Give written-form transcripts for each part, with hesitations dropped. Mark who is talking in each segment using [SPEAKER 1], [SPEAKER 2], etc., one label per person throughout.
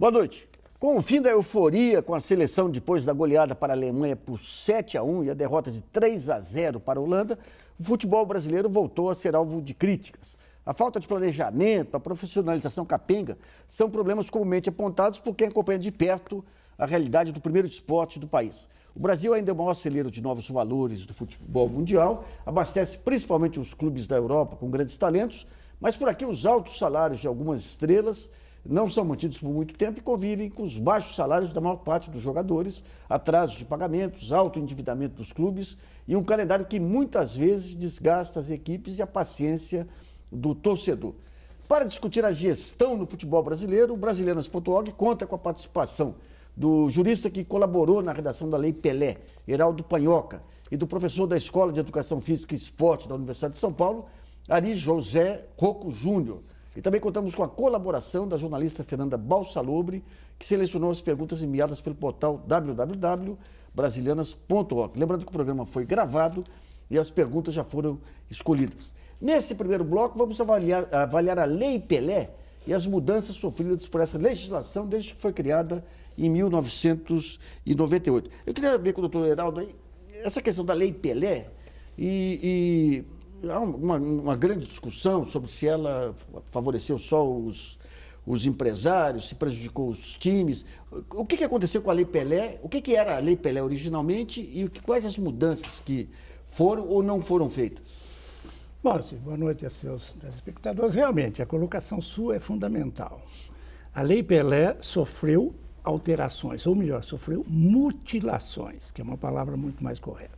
[SPEAKER 1] Boa noite. Com o fim da euforia com a seleção depois da goleada para a Alemanha por 7-1 e a derrota de 3-0 para a Holanda, o futebol brasileiro voltou a ser alvo de críticas. A falta de planejamento, a profissionalização capenga são problemas comumente apontados por quem acompanha de perto a realidade do primeiro esporte do país. O Brasil ainda é o maior celeiro de novos valores do futebol mundial, abastece principalmente os clubes da Europa com grandes talentos, mas por aqui os altos salários de algumas estrelas não são mantidos por muito tempo e convivem com os baixos salários da maior parte dos jogadores, atrasos de pagamentos, alto endividamento dos clubes e um calendário que muitas vezes desgasta as equipes e a paciência do torcedor. Para discutir a gestão no futebol brasileiro, o Brasileiras.org conta com a participação do jurista que colaborou na redação da Lei Pelé, Heraldo Panhoca, e do professor da Escola de Educação Física e Esporte da Universidade de São Paulo, Ari José Rocco Júnior. E também contamos com a colaboração da jornalista Fernanda Balsalobre, que selecionou as perguntas enviadas pelo portal www.brasilianas.org. Lembrando que o programa foi gravado e as perguntas já foram escolhidas. Nesse primeiro bloco, vamos avaliar a Lei Pelé e as mudanças sofridas por essa legislação desde que foi criada em 1998. Eu queria ver com o doutor Heraldo aí essa questão da Lei Pelé e há uma grande discussão sobre se ela favoreceu só os empresários, se prejudicou os times. O que aconteceu com a Lei Pelé? O que era a Lei Pelé originalmente e quais as mudanças que foram ou não foram feitas?
[SPEAKER 2] Bom, boa noite a seus telespectadores. Realmente, a colocação sua é fundamental. A Lei Pelé sofreu alterações, ou melhor, sofreu mutilações, que é uma palavra muito mais correta.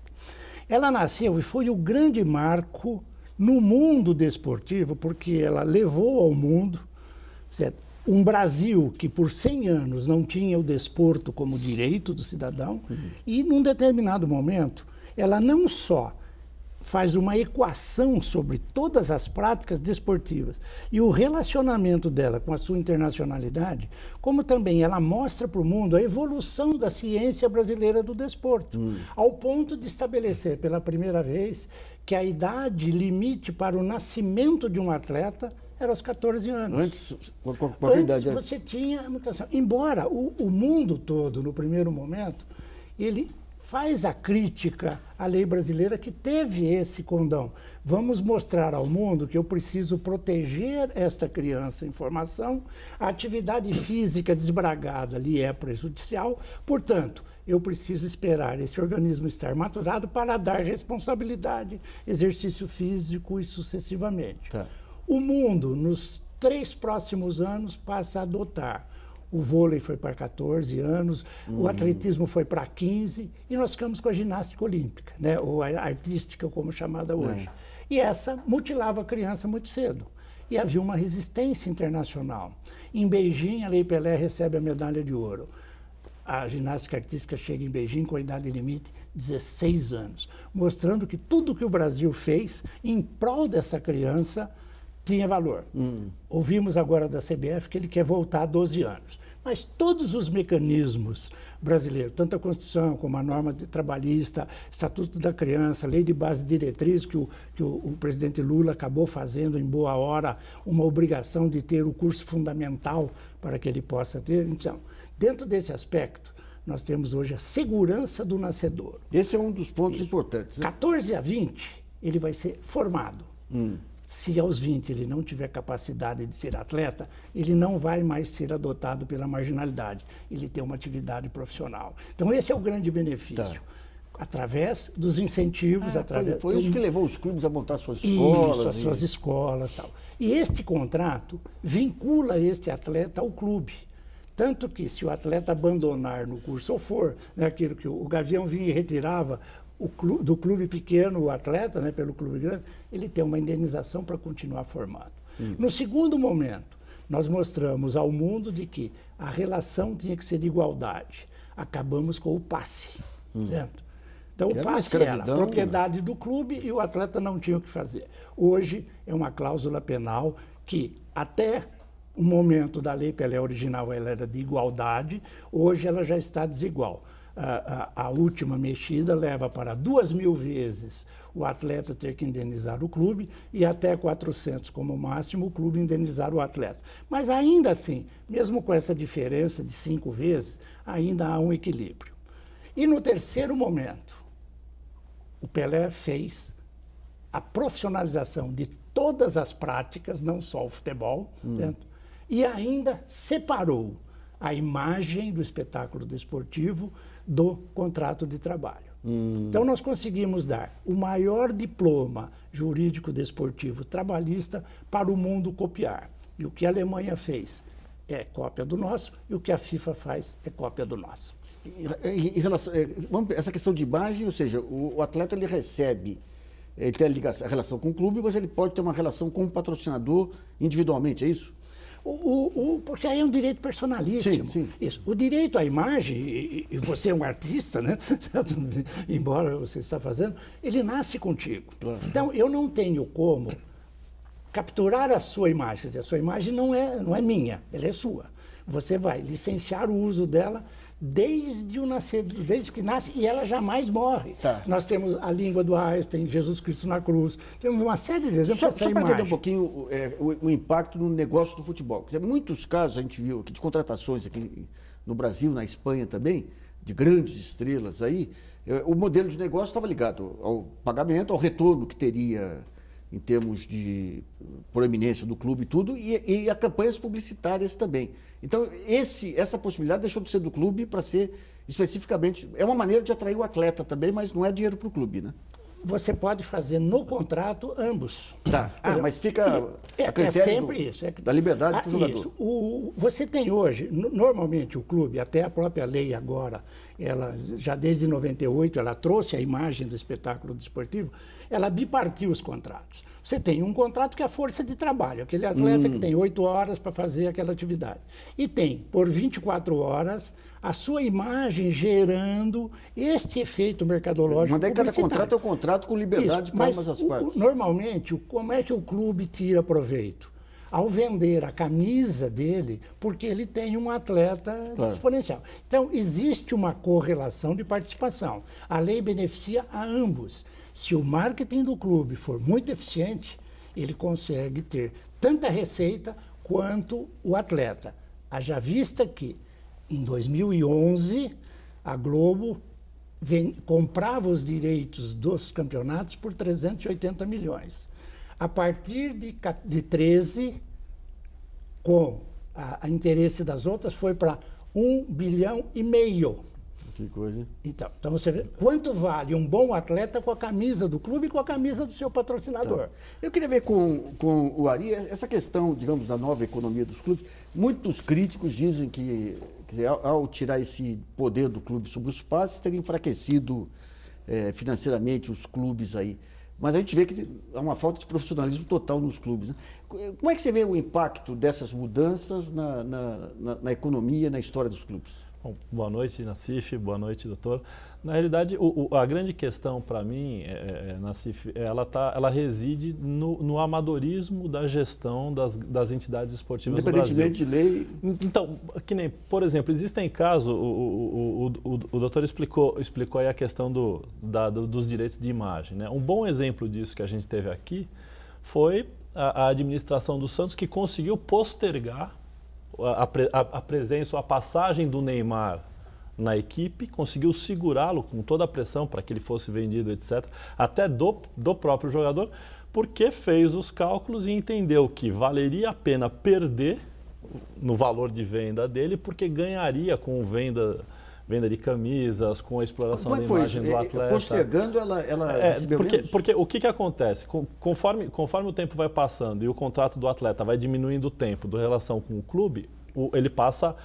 [SPEAKER 2] Ela nasceu e foi o grande marco no mundo desportivo, porque ela levou ao mundo, certo, um Brasil que por 100 anos não tinha o desporto como direito do cidadão, e num determinado momento, ela não só faz uma equação sobre todas as práticas desportivas e o relacionamento dela com a sua internacionalidade, como também ela mostra para o mundo a evolução da ciência brasileira do desporto, ao ponto de estabelecer pela primeira vez que a idade limite para o nascimento de um atleta era aos 14 anos.
[SPEAKER 1] Antes, qual a idade?
[SPEAKER 2] Você tinha a mutação. Embora o mundo todo, no primeiro momento, ele faz a crítica à lei brasileira que teve esse condão. Vamos mostrar ao mundo que eu preciso proteger esta criança em formação, a atividade física desbragada lhe é prejudicial, portanto, eu preciso esperar esse organismo estar maturado para dar responsabilidade, exercício físico e sucessivamente. Tá. O mundo, nos 3 próximos anos, passa a adotar. O vôlei foi para 14 anos, o atletismo foi para 15 e nós ficamos com a ginástica olímpica, né? Ou a artística, como chamada hoje. E essa mutilava a criança muito cedo. E havia uma resistência internacional. Em Beijing, a Lei Pelé recebe a medalha de ouro. A ginástica artística chega em Beijing com a idade limite 16 anos, mostrando que tudo que o Brasil fez em prol dessa criança tinha valor. Ouvimos agora da CBF que ele quer voltar a 12 anos. Mas todos os mecanismos brasileiros, tanto a Constituição como a norma trabalhista, Estatuto da Criança, Lei de Base Diretriz, que o presidente Lula acabou fazendo em boa hora, uma obrigação de ter o curso fundamental para que ele possa ter. Então, dentro desse aspecto, nós temos hoje a segurança do nascedor.
[SPEAKER 1] Esse é um dos pontos importantes. Né?
[SPEAKER 2] 14 a 20, ele vai ser formado. Se aos 20 ele não tiver capacidade de ser atleta, ele não vai mais ser adotado pela marginalidade. Ele tem uma atividade profissional. Então esse é o grande benefício. Tá. Através dos incentivos,
[SPEAKER 1] foi isso que levou os clubes a montar suas escolas.
[SPEAKER 2] Isso, as suas escolas, tal. E este contrato vincula este atleta ao clube. Tanto que se o atleta abandonar no curso ou for, né, aquilo que o Gavião vinha e retirava do clube pequeno, o atleta, né, pelo clube grande, ele tem uma indenização para continuar formando. No segundo momento, nós mostramos ao mundo de que a relação tinha que ser de igualdade. Acabamos com o passe, certo? Então, o passe era a propriedade do clube e o atleta não tinha o que fazer. Hoje, é uma cláusula penal que, até o momento da Lei Pelé original, ela era de igualdade, hoje ela já está desigual. a última mexida leva para 2.000 vezes o atleta ter que indenizar o clube e até 400 como máximo o clube indenizar o atleta. Mas ainda assim, mesmo com essa diferença de 5 vezes, ainda há um equilíbrio. E no terceiro momento, o Pelé fez a profissionalização de todas as práticas, não só o futebol, certo? E ainda separou a imagem do espetáculo desportivo do contrato de trabalho. Então nós conseguimos dar o maior diploma jurídico desportivo trabalhista para o mundo copiar. E o que a Alemanha fez é cópia do nosso e o que a FIFA faz é cópia do nosso.
[SPEAKER 1] Em relação, essa questão de imagem, ou seja, o atleta ele recebe, ele tem a relação com o clube, mas ele pode ter uma relação com o patrocinador individualmente, é isso?
[SPEAKER 2] Porque aí é um direito personalíssimo.
[SPEAKER 1] Sim, sim.
[SPEAKER 2] Isso. O direito à imagem, e você é um artista, né? Embora você está fazendo, ele nasce contigo. Claro. Então, eu não tenho como capturar a sua imagem. Quer dizer, a sua imagem não é minha, ela é sua. Você vai licenciar o uso dela desde o nascer, desde que nasce, e ela jamais morre.
[SPEAKER 1] Tá.
[SPEAKER 2] Nós temos a língua do Einstein, Jesus Cristo na cruz, temos uma série de exemplos dessa imagem.
[SPEAKER 1] Só para entender um pouquinho o impacto no negócio do futebol. Quer dizer, muitos casos a gente viu aqui de contratações aqui no Brasil, na Espanha também, de grandes estrelas aí, o modelo de negócio estava ligado ao pagamento, ao retorno que teria em termos de proeminência do clube e tudo, e a campanhas publicitárias também. Então, essa possibilidade deixou de ser do clube para ser especificamente... É uma maneira de atrair o atleta também, mas não é dinheiro para o clube, né?
[SPEAKER 2] Você pode fazer no contrato ambos.
[SPEAKER 1] Tá, mas fica a critério
[SPEAKER 2] sempre isso.
[SPEAKER 1] Da liberdade para o jogador.
[SPEAKER 2] Isso. Você tem hoje, normalmente o clube, até a própria lei agora, ela já desde 98, ela trouxe a imagem do espetáculo desportivo, ela bipartiu os contratos. Você tem um contrato que é a força de trabalho, aquele atleta que tem 8 horas para fazer aquela atividade. E tem, por 24 horas, a sua imagem gerando este efeito mercadológico.
[SPEAKER 1] Mas daí cada contrato é um contrato com liberdade para ambas as partes.
[SPEAKER 2] Normalmente, como é que o clube tira proveito? Ao vender a camisa dele, porque ele tem um atleta exponencial. Então, existe uma correlação de participação. A lei beneficia a ambos. Se o marketing do clube for muito eficiente, ele consegue ter tanta receita quanto o atleta. Haja vista que, em 2011, a Globo comprava os direitos dos campeonatos por 380 milhões. A partir de 13, com a interesse das outras, foi para 1,5 bilhão.
[SPEAKER 1] Que coisa.
[SPEAKER 2] Então você vê quanto vale um bom atleta com a camisa do clube e com a camisa do seu patrocinador.
[SPEAKER 1] Tá. Eu queria ver com o Ari essa questão, digamos, da nova economia dos clubes. Muitos críticos dizem que, quer dizer, ao tirar esse poder do clube sobre os passes, teria enfraquecido financeiramente os clubes aí. Mas a gente vê que há uma falta de profissionalismo total nos clubes, né? Como é que você vê o impacto dessas mudanças na economia, na história dos clubes?
[SPEAKER 3] Bom, boa noite, Nassif, boa noite, doutor. Na realidade, a grande questão para mim, Nassif, ela reside no amadorismo da gestão das entidades esportivas do Brasil.
[SPEAKER 1] Independentemente de lei...
[SPEAKER 3] Então, que nem, por exemplo, existem casos, o doutor explicou aí a questão dos direitos de imagem, né? Um bom exemplo disso que a gente teve aqui foi a administração do Santos, que conseguiu postergar a presença, a passagem do Neymar na equipe, conseguiu segurá-lo com toda a pressão para que ele fosse vendido, etc., até do próprio jogador, porque fez os cálculos e entendeu que valeria a pena perder no valor de venda dele, porque ganharia com venda de camisas, com a exploração da imagem do atleta.
[SPEAKER 1] Postergando, ela recebeu menos?
[SPEAKER 3] Porque o que acontece? Conforme o tempo vai passando e o contrato do atleta vai diminuindo o tempo da relação com o clube, ele passa,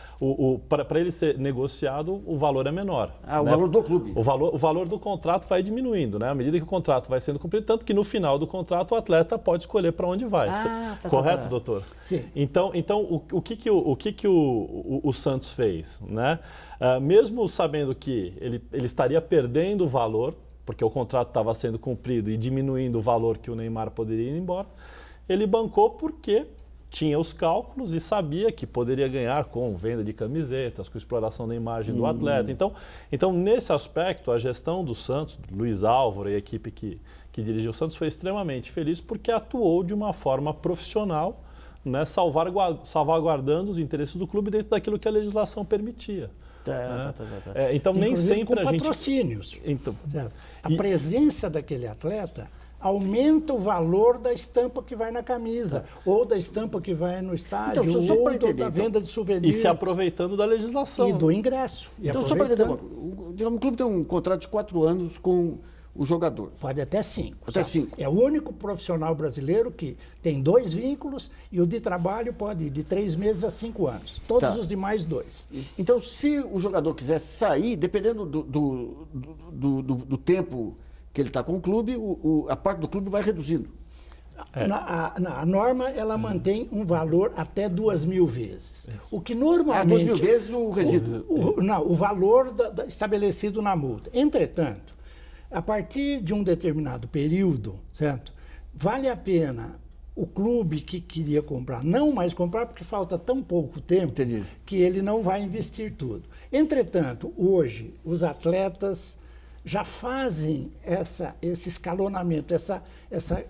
[SPEAKER 3] para ele ser negociado, o valor é menor.
[SPEAKER 1] O valor do clube.
[SPEAKER 3] O valor do contrato vai diminuindo, né? À medida que o contrato vai sendo cumprido, tanto que no final do contrato o atleta pode escolher para onde vai. Correto, doutor?
[SPEAKER 2] Sim.
[SPEAKER 3] Então o que o Santos fez, né? Mesmo sabendo que ele estaria perdendo o valor, porque o contrato estava sendo cumprido e diminuindo o valor que o Neymar poderia ir embora, ele bancou porque tinha os cálculos e sabia que poderia ganhar com venda de camisetas, com exploração da imagem do atleta. Então, nesse aspecto, a gestão do Santos, Luiz Álvaro e a equipe que dirigiu o Santos foi extremamente feliz porque atuou de uma forma profissional, né, salvaguardando os interesses do clube dentro daquilo que a legislação permitia. Então, nem sempre
[SPEAKER 2] com patrocínios.
[SPEAKER 3] Então,
[SPEAKER 2] a presença daquele atleta aumenta o valor da estampa que vai na camisa, ou da estampa que vai no estádio, ou da venda de souvenirs.
[SPEAKER 3] E se aproveitando da legislação.
[SPEAKER 2] E do ingresso.
[SPEAKER 1] Então, só para entender, o clube tem um contrato de 4 anos com o jogador.
[SPEAKER 2] Pode até 5.
[SPEAKER 1] Até 5.
[SPEAKER 2] É o único profissional brasileiro que tem 2 vínculos e o de trabalho pode ir de 3 meses a 5 anos. Todos os demais 2.
[SPEAKER 1] Então, se o jogador quiser sair, dependendo do tempo que ele está com o clube, a parte do clube vai reduzindo.
[SPEAKER 2] A norma, ela mantém um valor até 2.000 vezes. O que normalmente...
[SPEAKER 1] 2.000 vezes o resíduo.
[SPEAKER 2] O valor estabelecido na multa. Entretanto, a partir de um determinado período, certo? Vale a pena o clube que queria comprar não mais comprar porque falta tão pouco tempo que ele não vai investir tudo. Entretanto, hoje, os atletas já fazem esse escalonamento, essa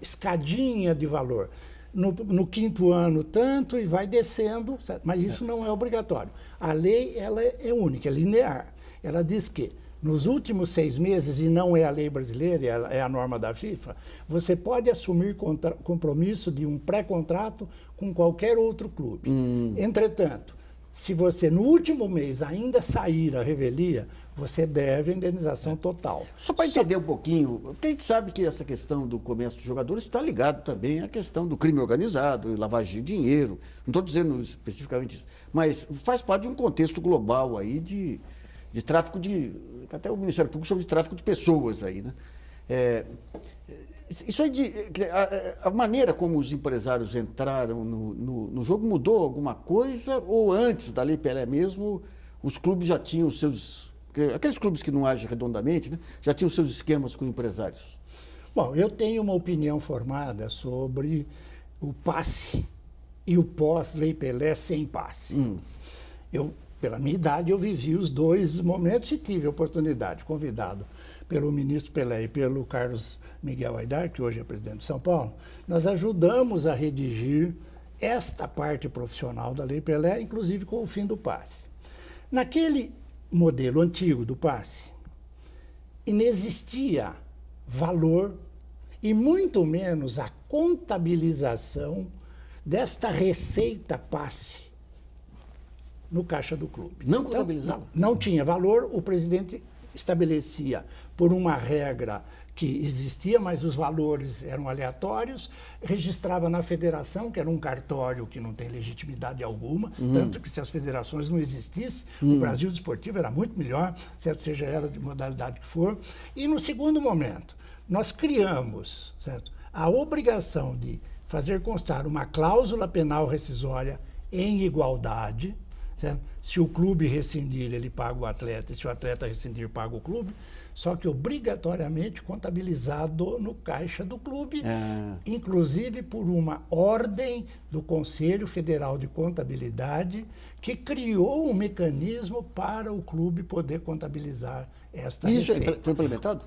[SPEAKER 2] escadinha de valor. No 5º ano tanto e vai descendo, certo? Mas isso não é obrigatório. A lei ela é única, é linear. Ela diz que nos últimos 6 meses, e não é a lei brasileira, é a norma da FIFA, você pode assumir compromisso de um pré-contrato com qualquer outro clube. Entretanto, se você no último mês ainda sair a revelia, você deve a indenização total.
[SPEAKER 1] Só para entender um pouquinho, porque a gente sabe que essa questão do comércio de jogadores está ligado também à questão do crime organizado, lavagem de dinheiro, não estou dizendo especificamente isso, mas faz parte de um contexto global aí de tráfico até o Ministério Público chama de tráfico de pessoas aí, né? Isso aí a maneira como os empresários entraram no jogo mudou alguma coisa ou antes da Lei Pelé mesmo os clubes já tinham os seus, aqueles clubes que não agem redondamente, né, já tinham os seus esquemas com empresários?
[SPEAKER 2] Bom, eu tenho uma opinião formada sobre o passe e o pós-Lei Pelé sem passe. Pela minha idade, eu vivi os 2 momentos e tive a oportunidade, convidado pelo ministro Pelé e pelo Carlos Miguel Aidar, que hoje é presidente de São Paulo, nós ajudamos a redigir esta parte profissional da Lei Pelé, inclusive com o fim do passe. Naquele modelo antigo do passe, inexistia valor e muito menos a contabilização desta receita passe no caixa do clube.
[SPEAKER 1] Não contabilizava?
[SPEAKER 2] Então, não tinha valor, o presidente estabelecia por uma regra que existia, mas os valores eram aleatórios, registrava na federação, que era um cartório que não tem legitimidade alguma, tanto que se as federações não existissem, o Brasil Desportivo era muito melhor, certo? Seja ela de modalidade que for. E no segundo momento, nós criamos, certo, a obrigação de fazer constar uma cláusula penal rescisória em igualdade. Certo? Se o clube rescindir, ele paga o atleta, e se o atleta rescindir, paga o clube, só que obrigatoriamente contabilizado no caixa do clube, inclusive por uma ordem do Conselho Federal de Contabilidade, que criou um mecanismo para o clube poder contabilizar esta receita.
[SPEAKER 1] Isso foi implementado?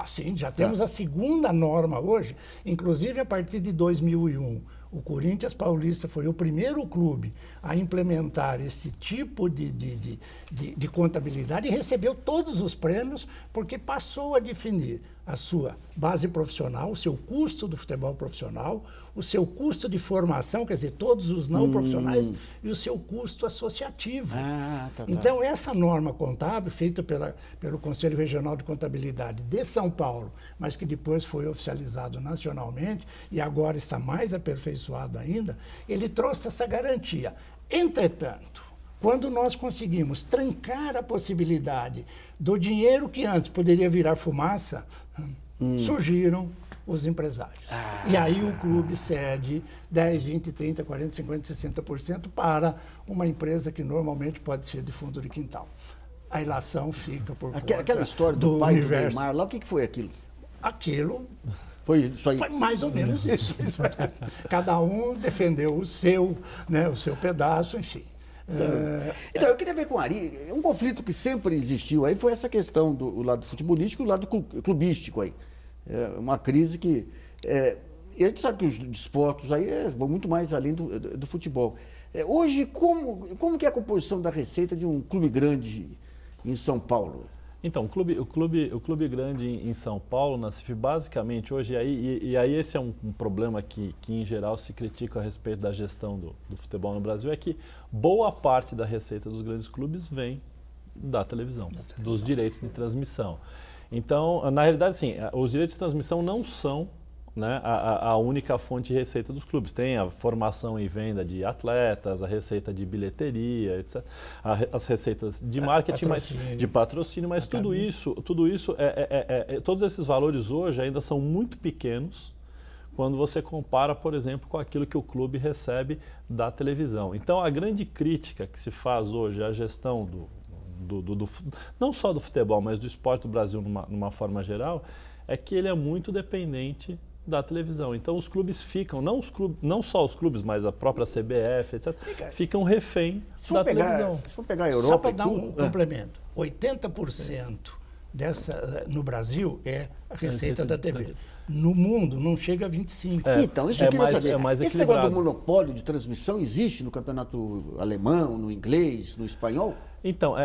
[SPEAKER 2] Sim, já temos a segunda norma hoje, inclusive a partir de 2001. O Corinthians Paulista foi o primeiro clube a implementar esse tipo de contabilidade e recebeu todos os prêmios porque passou a definir a sua base profissional, o seu custo do futebol profissional, o seu custo de formação, quer dizer, todos os não profissionais, e o seu custo associativo. Então, essa norma contábil, feita pelo Conselho Regional de Contabilidade de São Paulo, mas que depois foi oficializado nacionalmente e agora está mais aperfeiçoado ainda, ele trouxe essa garantia. Entretanto, quando nós conseguimos trancar a possibilidade do dinheiro que antes poderia virar fumaça, surgiram os empresários. E aí o clube cede 10, 20, 30, 40, 50, 60% para uma empresa que normalmente pode ser de fundo de quintal. A ilação fica por conta
[SPEAKER 1] aquela história do pai do Neymar, lá o que foi aquilo?
[SPEAKER 2] Aquilo
[SPEAKER 1] Foi isso aí.
[SPEAKER 2] Foi mais ou menos isso. Cada um defendeu o seu, né, o seu pedaço, enfim.
[SPEAKER 1] Então, eu queria ver com o Ari, um conflito que sempre existiu aí foi essa questão do lado futebolístico e o lado clubístico aí. Uma crise que... E a gente sabe que os desportos aí vão muito mais além do futebol. Hoje, como que é a composição da receita de um clube grande em São Paulo?
[SPEAKER 3] Então, o clube grande em São Paulo, Nassif, basicamente hoje, e aí esse é um problema que em geral se critica a respeito da gestão do futebol no Brasil, é que boa parte da receita dos grandes clubes vem da televisão, dos direitos de transmissão. Então, na realidade, sim, os direitos de transmissão não são, né, a única fonte de receita dos clubes. Tem a formação e venda de atletas, a receita de bilheteria, etc. As receitas de marketing, de patrocínio, mas tudo isso, todos esses valores hoje ainda são muito pequenos quando você compara, por exemplo, com aquilo que o clube recebe da televisão. Então, a grande crítica que se faz hoje à gestão não só do futebol, mas do esporte do Brasil numa forma geral, é que ele é muito dependente da televisão. Então os clubes ficam, não só os clubes, mas a própria CBF, etc., ficam refém da televisão.
[SPEAKER 1] Se for pegar a Europa...
[SPEAKER 2] Só para dar um complemento, 80% no Brasil é a receita da TV. No mundo não chega a 25%.
[SPEAKER 1] Então, isso eu queria saber.
[SPEAKER 3] Esse
[SPEAKER 1] negócio do monopólio de transmissão existe no campeonato alemão, no inglês, no espanhol?
[SPEAKER 3] Então,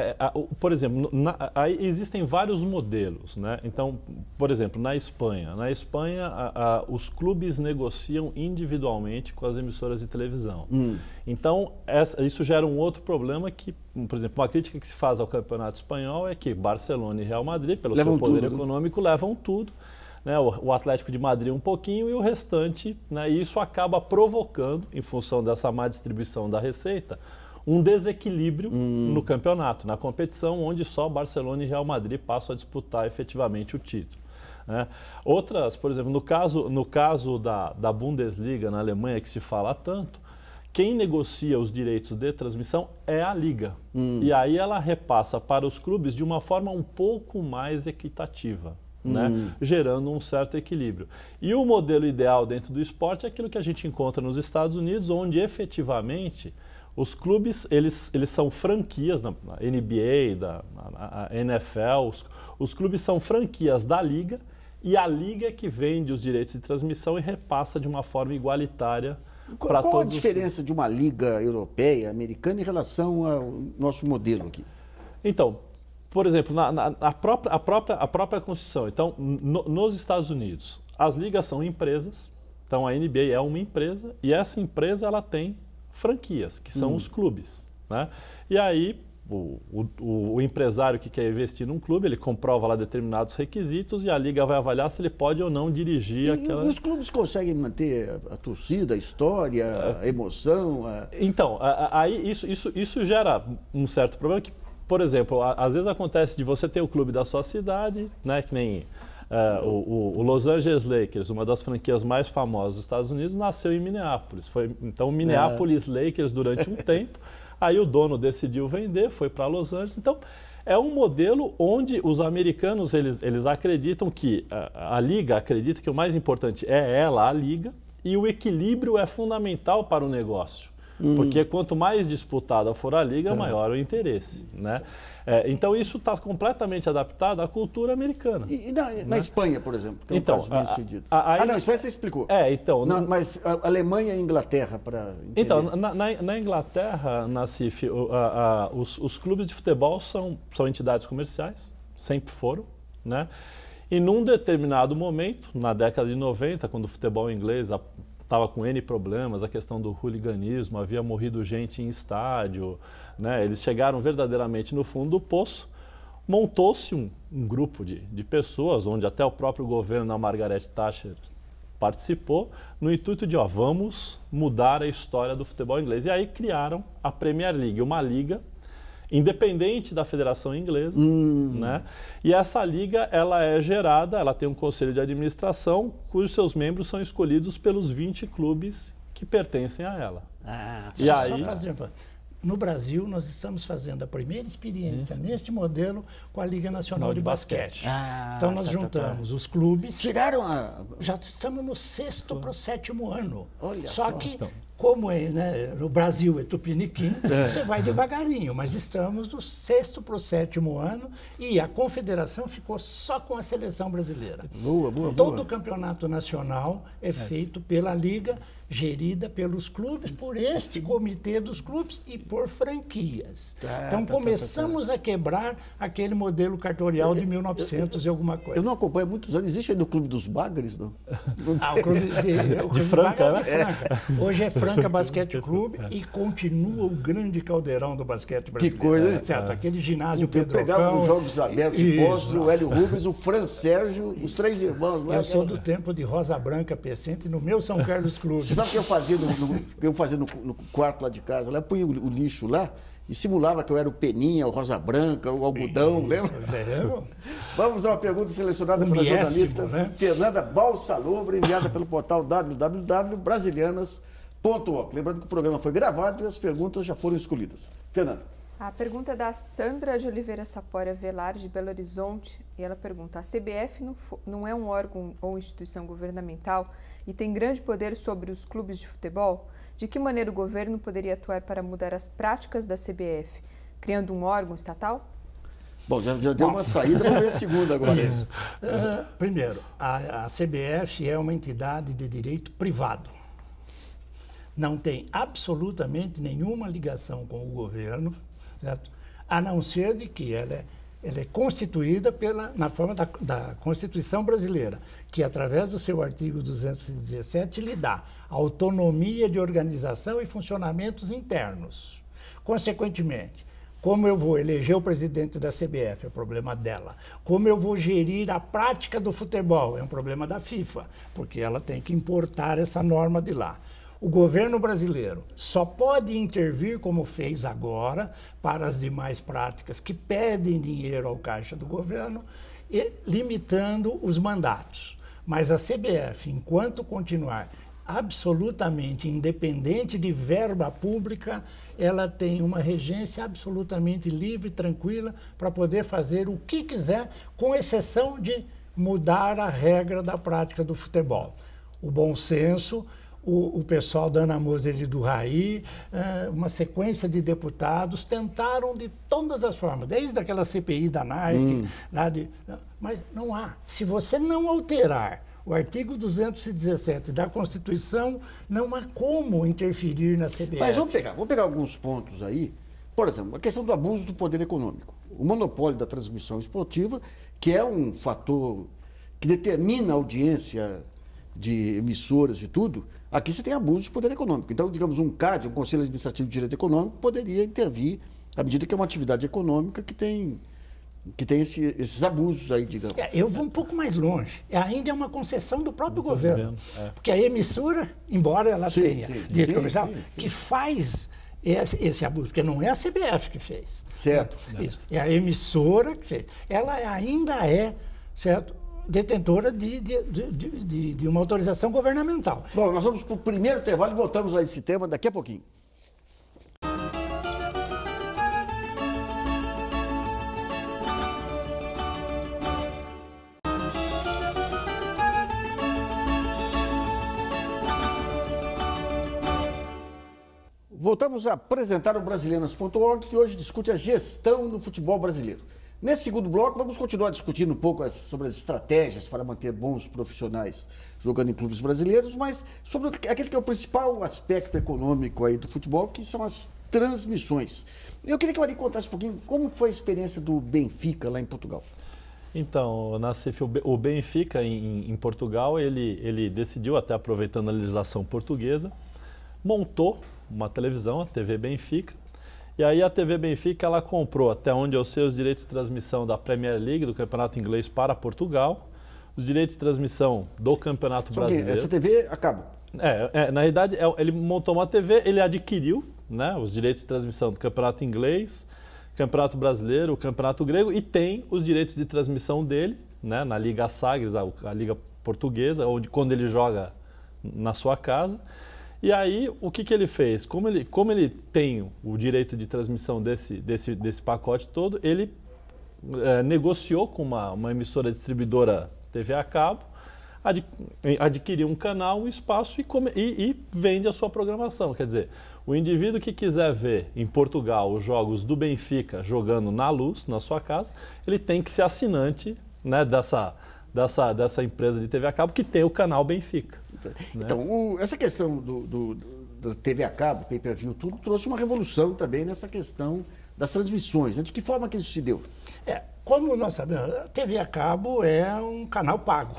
[SPEAKER 3] por exemplo, aí existem vários modelos, né? Então, por exemplo, na Espanha, os clubes negociam individualmente com as emissoras de televisão. Então, isso gera um outro problema que, por exemplo, uma crítica que se faz ao campeonato espanhol é que Barcelona e Real Madrid, pelo seu poder econômico, levam tudo. Né, o Atlético de Madrid um pouquinho e o restante, né, e isso acaba provocando, em função dessa má distribuição da receita, um desequilíbrio no campeonato, na competição, onde só Barcelona e Real Madrid passam a disputar efetivamente o título. Né. Outras, por exemplo, no caso da Bundesliga na Alemanha, que se fala tanto, quem negocia os direitos de transmissão é a Liga. E aí ela repassa para os clubes de uma forma um pouco mais equitativa. Né, gerando um certo equilíbrio. E o modelo ideal dentro do esporte é aquilo que a gente encontra nos Estados Unidos, onde efetivamente os clubes eles são franquias, na NBA, na NFL, os clubes são franquias da Liga e a Liga é que vende os direitos de transmissão e repassa de uma forma igualitária para todos.
[SPEAKER 1] Qual a diferença de uma liga europeia, americana, em relação ao nosso modelo aqui?
[SPEAKER 3] Então, por exemplo, a própria Constituição. Então, nos Estados Unidos, as ligas são empresas. Então, a NBA é uma empresa e essa empresa ela tem franquias, que são os clubes. Né? E aí, o empresário que quer investir num clube, ele comprova lá determinados requisitos e a liga vai avaliar se ele pode ou não dirigir aquela...
[SPEAKER 1] E os clubes conseguem manter a torcida, a história, a emoção?
[SPEAKER 3] Então, aí isso gera um certo problema que, por exemplo, às vezes acontece de você ter o clube da sua cidade, né, que nem o Los Angeles Lakers, uma das franquias mais famosas dos Estados Unidos, nasceu em Minneapolis. Então, o Minneapolis Lakers durante um tempo, aí o dono decidiu vender, foi para Los Angeles. Então, é um modelo onde os americanos eles acreditam que a liga acredita que o mais importante é ela, a liga, e o equilíbrio é fundamental para o negócio. Porque quanto mais disputada for a liga, maior o interesse. Né? Então isso está completamente adaptado à cultura americana.
[SPEAKER 1] E na Espanha, por exemplo, que é um caso bem sucedido.
[SPEAKER 3] Não,
[SPEAKER 1] Espanha você explicou.
[SPEAKER 3] Então...
[SPEAKER 1] mas a Alemanha e a Inglaterra, para entender.
[SPEAKER 3] Então, na Inglaterra, Nassif, os clubes de futebol são entidades comerciais, sempre foram, né? E num determinado momento, na década de 90, quando o futebol inglês estava com N problemas, a questão do hooliganismo, havia morrido gente em estádio, né? Eles chegaram verdadeiramente no fundo do poço, montou-se um grupo de pessoas, onde até o próprio governo da Margaret Thatcher participou, no intuito de, vamos mudar a história do futebol inglês. E aí criaram a Premier League, uma liga independente da Federação Inglesa, né? E essa liga ela é gerada, ela tem um conselho de administração cujos seus membros são escolhidos pelos 20 clubes que pertencem a ela.
[SPEAKER 2] E aí, no Brasil, nós estamos fazendo a primeira experiência neste modelo com a Liga Nacional de Basquete. Então, nós juntamos os clubes.
[SPEAKER 1] Tiraram a...
[SPEAKER 2] Já estamos no 6º para o 7º ano.
[SPEAKER 1] Olha
[SPEAKER 2] só que, como no Brasil é tupiniquim, você vai devagarinho, mas estamos do 6º para o 7º ano e a confederação ficou só com a seleção brasileira.
[SPEAKER 1] Boa.
[SPEAKER 2] Todo o campeonato nacional é feito pela Liga, gerida pelos clubes, por este comitê dos clubes e por franquias. Então começamos a quebrar aquele modelo cartorial de 1900 e alguma coisa.
[SPEAKER 1] Eu não acompanho há muitos anos. Existe aí no Clube dos Bagres, não?
[SPEAKER 2] O clube de Franca, né? Hoje é Franca Basquete Clube e continua o grande caldeirão do basquete brasileiro.
[SPEAKER 1] Que coisa, hein?
[SPEAKER 2] Certo, aquele ginásio Pedro
[SPEAKER 1] pegava nos Jogos Abertos de Poços, o Hélio Rubens, o Fran Sérgio, os 3 irmãos lá.
[SPEAKER 2] Eu sou do tempo de Rosa Branca Pecente no meu São Carlos Clube.
[SPEAKER 1] Você sabe o que eu fazia no quarto lá de casa? Lá, eu punha o lixo lá e simulava que eu era o Peninha, o Rosa Branca, o Algodão, lembra? Vamos a uma pergunta selecionada pela jornalista Fernanda Balsalobre, enviada pelo portal www.brasilianas.org. Lembrando que o programa foi gravado e as perguntas já foram escolhidas. Fernanda.
[SPEAKER 4] A pergunta é da Sandra de Oliveira Sapória Velar, de Belo Horizonte, e ela pergunta: a CBF não é um órgão ou instituição governamental e tem grande poder sobre os clubes de futebol? De que maneira o governo poderia atuar para mudar as práticas da CBF, criando um órgão estatal?
[SPEAKER 1] Bom, já deu uma saída, vamos ver a segunda agora.
[SPEAKER 2] Primeiro, a CBF é uma entidade de direito privado. Não tem absolutamente nenhuma ligação com o governo, certo? A não ser de que ela é constituída na forma da Constituição brasileira, que através do seu artigo 217 lhe dá autonomia de organização e funcionamentos internos. Consequentemente, como eu vou eleger o presidente da CBF, é o problema dela. Como eu vou gerir a prática do futebol, é um problema da FIFA, porque ela tem que importar essa norma de lá. O governo brasileiro só pode intervir, como fez agora, para as demais práticas que pedem dinheiro ao caixa do governo, e limitando os mandatos. Mas a CBF, enquanto continuar absolutamente independente de verba pública, ela tem uma regência absolutamente livre e tranquila para poder fazer o que quiser, com exceção de mudar a regra da prática do futebol. O bom senso, o pessoal da Ana Moser e do Raí, uma sequência de deputados tentaram de todas as formas, desde aquela CPI da Nike, mas não há. Se você não alterar o artigo 217 da Constituição, não há como interferir na CBF.
[SPEAKER 1] Mas vamos pegar alguns pontos aí. Por exemplo, a questão do abuso do poder econômico. O monopólio da transmissão esportiva, que é um fator que determina a audiência de emissoras e tudo. Aqui você tem abuso de poder econômico. Então, digamos, um CAD, um Conselho Administrativo de Direito Econômico, poderia intervir à medida que é uma atividade econômica que tem esses abusos aí, digamos.
[SPEAKER 2] Eu vou um pouco mais longe. Ainda é uma concessão do próprio governo. Porque a emissora, embora ela tenha direito comercial, que faz esse abuso, porque não é a CBF que fez.
[SPEAKER 1] Certo.
[SPEAKER 2] Isso. É a emissora que fez. Ela ainda é, certo, detentora de uma autorização governamental.
[SPEAKER 1] Bom, nós vamos para o primeiro intervalo e voltamos a esse tema daqui a pouquinho. Voltamos a apresentar o Brasilianas.org, que hoje discute a gestão no futebol brasileiro. Nesse segundo bloco, vamos continuar discutindo um pouco sobre as estratégias para manter bons profissionais jogando em clubes brasileiros, mas sobre aquele que é o principal aspecto econômico aí do futebol, que são as transmissões. Eu queria que o Ari contasse um pouquinho como foi a experiência do Benfica lá em Portugal.
[SPEAKER 3] Então, Nassif, o Benfica em Portugal, ele decidiu, até aproveitando a legislação portuguesa, montou uma televisão, a TV Benfica. E aí a TV Benfica, ela comprou, até onde eu sei, os direitos de transmissão da Premier League, do Campeonato Inglês, para Portugal, os direitos de transmissão do Campeonato Brasileiro.
[SPEAKER 1] Essa TV acaba?
[SPEAKER 3] Na realidade, ele montou uma TV, ele adquiriu, né, os direitos de transmissão do Campeonato Inglês, Campeonato Brasileiro, o Campeonato Grego, e tem os direitos de transmissão dele, né, na Liga Sagres, a Liga Portuguesa, onde, quando ele joga na sua casa. E aí, o que ele fez? Como ele tem o direito de transmissão desse pacote todo, ele negociou com uma emissora distribuidora TV a cabo, adquiriu um canal, um espaço e vende a sua programação. Quer dizer, o indivíduo que quiser ver em Portugal os jogos do Benfica jogando na Luz, na sua casa, ele tem que ser assinante, né, dessa empresa de TV a cabo que tem o canal Benfica.
[SPEAKER 1] Então, essa questão da TV a cabo, pay-per-view, tudo trouxe uma revolução também nessa questão das transmissões. De que forma que isso se deu?
[SPEAKER 2] Como nós sabemos, a TV a cabo é um canal pago.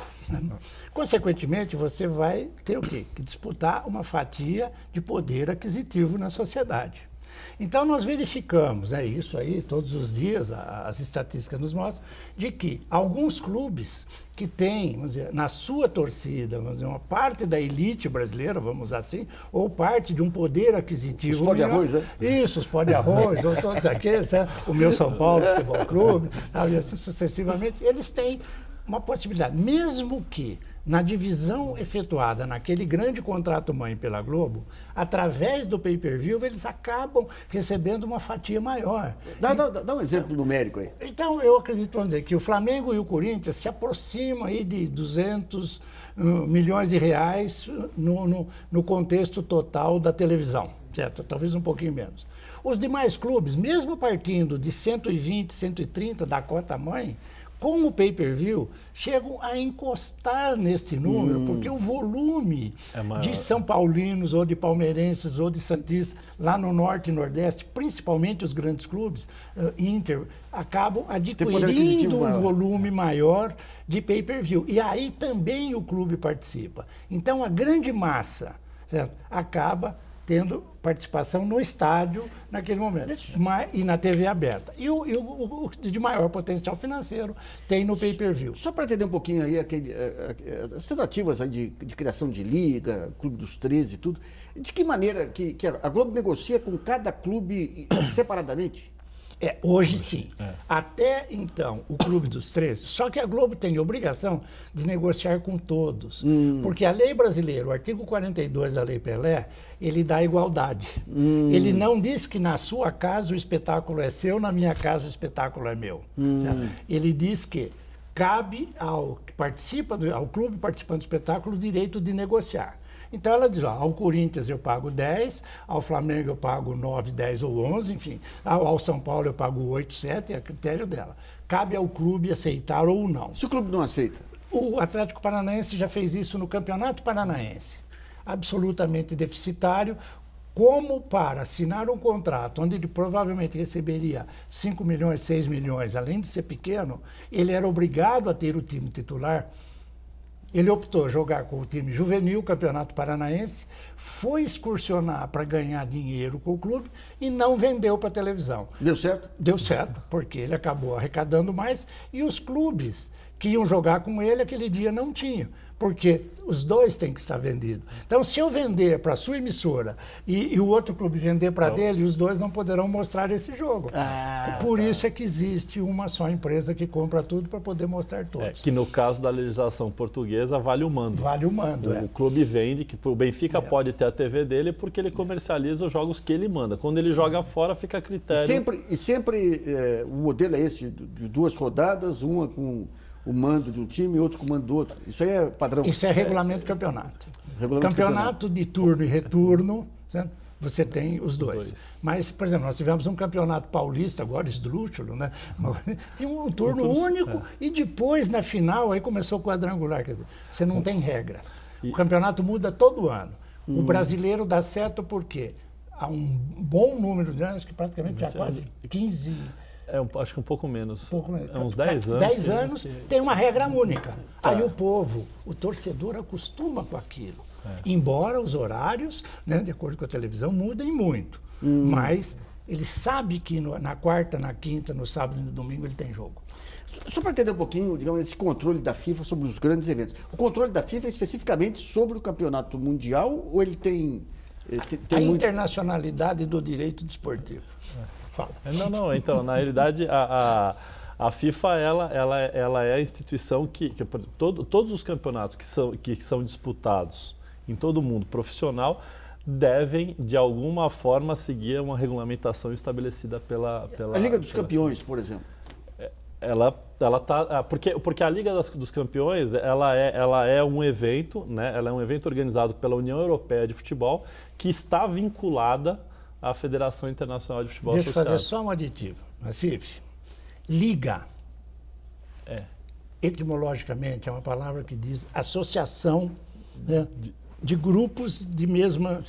[SPEAKER 2] Consequentemente, você vai ter o quê? Que disputar uma fatia de poder aquisitivo na sociedade. Então, nós verificamos, isso aí, todos os dias, as estatísticas nos mostram, de que alguns clubes que têm, vamos dizer, na sua torcida, vamos dizer, uma parte da elite brasileira, vamos usar assim, ou parte de um poder aquisitivo.
[SPEAKER 1] Os pó de arroz, né?
[SPEAKER 2] Isso, os pó de arroz, ou todos aqueles, o meu São Paulo Futebol Clube, e assim sucessivamente, eles têm uma possibilidade, mesmo que na divisão efetuada naquele grande contrato-mãe pela Globo, através do pay-per-view, eles acabam recebendo uma fatia maior.
[SPEAKER 1] Dá um exemplo numérico aí.
[SPEAKER 2] Então, eu acredito, vamos dizer, que o Flamengo e o Corinthians se aproximam aí de 200 milhões de reais no contexto total da televisão, certo? Talvez um pouquinho menos. Os demais clubes, mesmo partindo de 120, 130 da cota-mãe, com o pay-per-view, chegam a encostar neste número, porque o volume de São Paulinos, ou de palmeirenses, ou de santistas, lá no Norte e Nordeste, principalmente os grandes clubes, Inter, acabam adquirindo um volume maior de pay-per-view. E aí também o clube participa. Então, a grande massa, certo, acaba tendo participação no estádio naquele momento, e na TV aberta. E o de maior potencial financeiro tem no pay-per-view.
[SPEAKER 1] Só para entender um pouquinho aí as tentativas aí de criação de liga, Clube dos 13 e tudo, de que maneira que a Globo negocia com cada clube separadamente?
[SPEAKER 2] Hoje sim. Até então, o Clube dos 13, só que a Globo tem obrigação de negociar com todos. Porque a lei brasileira, o artigo 42 da Lei Pelé, ele dá igualdade. Ele não diz que na sua casa o espetáculo é seu, na minha casa o espetáculo é meu. Ele diz que cabe ao clube participante do espetáculo o direito de negociar. Então ela diz, ao Corinthians eu pago 10, ao Flamengo eu pago 9, 10 ou 11, enfim. Ao São Paulo eu pago 8, 7, é a critério dela. Cabe ao clube aceitar ou não.
[SPEAKER 1] Se o clube não aceita?
[SPEAKER 2] O Atlético Paranaense já fez isso no Campeonato Paranaense. Absolutamente deficitário. Como para assinar um contrato onde ele provavelmente receberia 5 milhões, 6 milhões, além de ser pequeno, ele era obrigado a ter o time titular. Ele optou jogar com o time juvenil, Campeonato Paranaense, foi excursionar para ganhar dinheiro com o clube e não vendeu para a televisão.
[SPEAKER 1] Deu certo?
[SPEAKER 2] Deu certo, porque ele acabou arrecadando mais e os clubes que iam jogar com ele aquele dia não tinham, porque os dois têm que estar vendidos. Então, se eu vender para a sua emissora e o outro clube vender para dele, os dois não poderão mostrar esse jogo. Por isso é que existe uma só empresa que compra tudo para poder mostrar todos.
[SPEAKER 3] Que no caso da legislação portuguesa vale o mando.
[SPEAKER 2] Vale o mando,
[SPEAKER 3] O clube vende, que o Benfica pode ter a TV dele porque ele comercializa os jogos que ele manda. Quando ele joga fora, fica a critério.
[SPEAKER 1] Sempre o modelo é esse, de 2 rodadas, uma com o mando de um time e outro com o mando do outro. Isso aí é padrão?
[SPEAKER 2] Isso é regulamento do campeonato. Campeonato de turno e retorno, certo? Você tem os dois. Mas, por exemplo, nós tivemos um campeonato paulista, agora esdrúxulo, né? Tinha um turno único e depois, na final, aí começou o quadrangular. Quer dizer, você não tem regra. O campeonato muda todo ano. O brasileiro dá certo porque há um bom número de anos, que praticamente já quase 15...
[SPEAKER 3] acho que um pouco menos.
[SPEAKER 2] É
[SPEAKER 3] uns 10 anos.
[SPEAKER 2] 10 anos tem uma regra única. Aí o povo, o torcedor acostuma com aquilo. Embora os horários, né, de acordo com a televisão, mudem muito. Mas ele sabe que na quarta, na quinta, no sábado e no domingo ele tem jogo.
[SPEAKER 1] Só para entender um pouquinho, digamos, esse controle da FIFA sobre os grandes eventos. O controle da FIFA é especificamente sobre o campeonato mundial ou ele tem
[SPEAKER 2] internacionalidade do direito desportivo. Fala.
[SPEAKER 3] Não, então, na realidade, a FIFA ela é a instituição que todos os campeonatos que são disputados em todo o mundo profissional devem, de alguma forma, seguir uma regulamentação estabelecida pela
[SPEAKER 1] A Liga dos Campeões, por exemplo.
[SPEAKER 3] Ela tá, porque a Liga dos Campeões ela é um evento, né? Ela é um evento organizado pela União Europeia de Futebol que está vinculada à Federação Internacional de Futebol
[SPEAKER 2] Associado. Deixa eu fazer só um aditivo. Nassif, liga, etimologicamente, é uma palavra que diz associação, né, de grupos de mesma...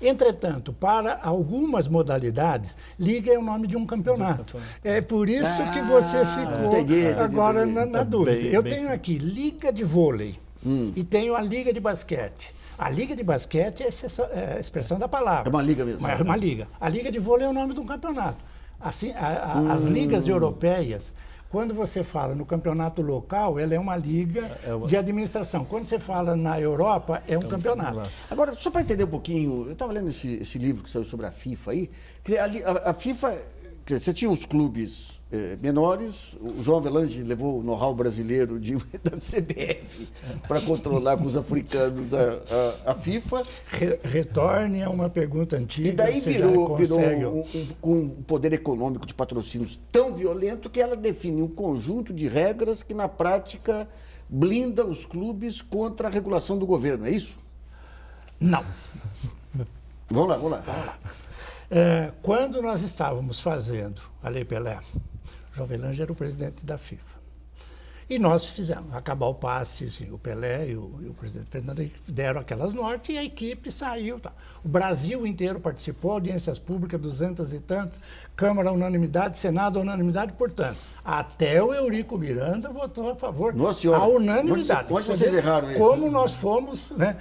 [SPEAKER 2] Entretanto, para algumas modalidades, liga é o nome de um campeonato. É por isso que você ficou agora na dúvida. Eu tenho aqui Liga de Vôlei e tenho a Liga de Basquete. A Liga de Basquete é a expressão da palavra.
[SPEAKER 1] É uma liga mesmo.
[SPEAKER 2] É uma liga. A Liga de Vôlei é o nome de um campeonato. Assim, as ligas europeias, quando você fala no campeonato local, ela é uma liga de administração. Quando você fala na Europa, é um campeonato.
[SPEAKER 1] Agora, só para entender um pouquinho, eu estava lendo esse livro que saiu sobre a FIFA aí. Quer dizer, a FIFA, quer dizer, você tinha os clubes menores, o João Avelange levou o know-how brasileiro da CBF para controlar com os africanos a FIFA.
[SPEAKER 2] Retorne a uma pergunta antiga.
[SPEAKER 1] E daí virou com um poder econômico de patrocínios tão violento que ela define um conjunto de regras que, na prática, blinda os clubes contra a regulação do governo, é isso?
[SPEAKER 2] Não.
[SPEAKER 1] Vamos lá.
[SPEAKER 2] Quando nós estávamos fazendo a Lei Pelé, João Avelange era o presidente da FIFA. E nós fizemos, acabar o passe, assim, o Pelé e o presidente Fernando deram aquelas nortes e a equipe saiu. Tá. O Brasil inteiro participou, audiências públicas, 200 e tantas, Câmara unanimidade, Senado unanimidade, portanto, até o Eurico Miranda votou a favor.
[SPEAKER 1] Nossa senhora,
[SPEAKER 2] a unanimidade.
[SPEAKER 1] Onde vocês erraram aí?
[SPEAKER 2] Como nós fomos, né,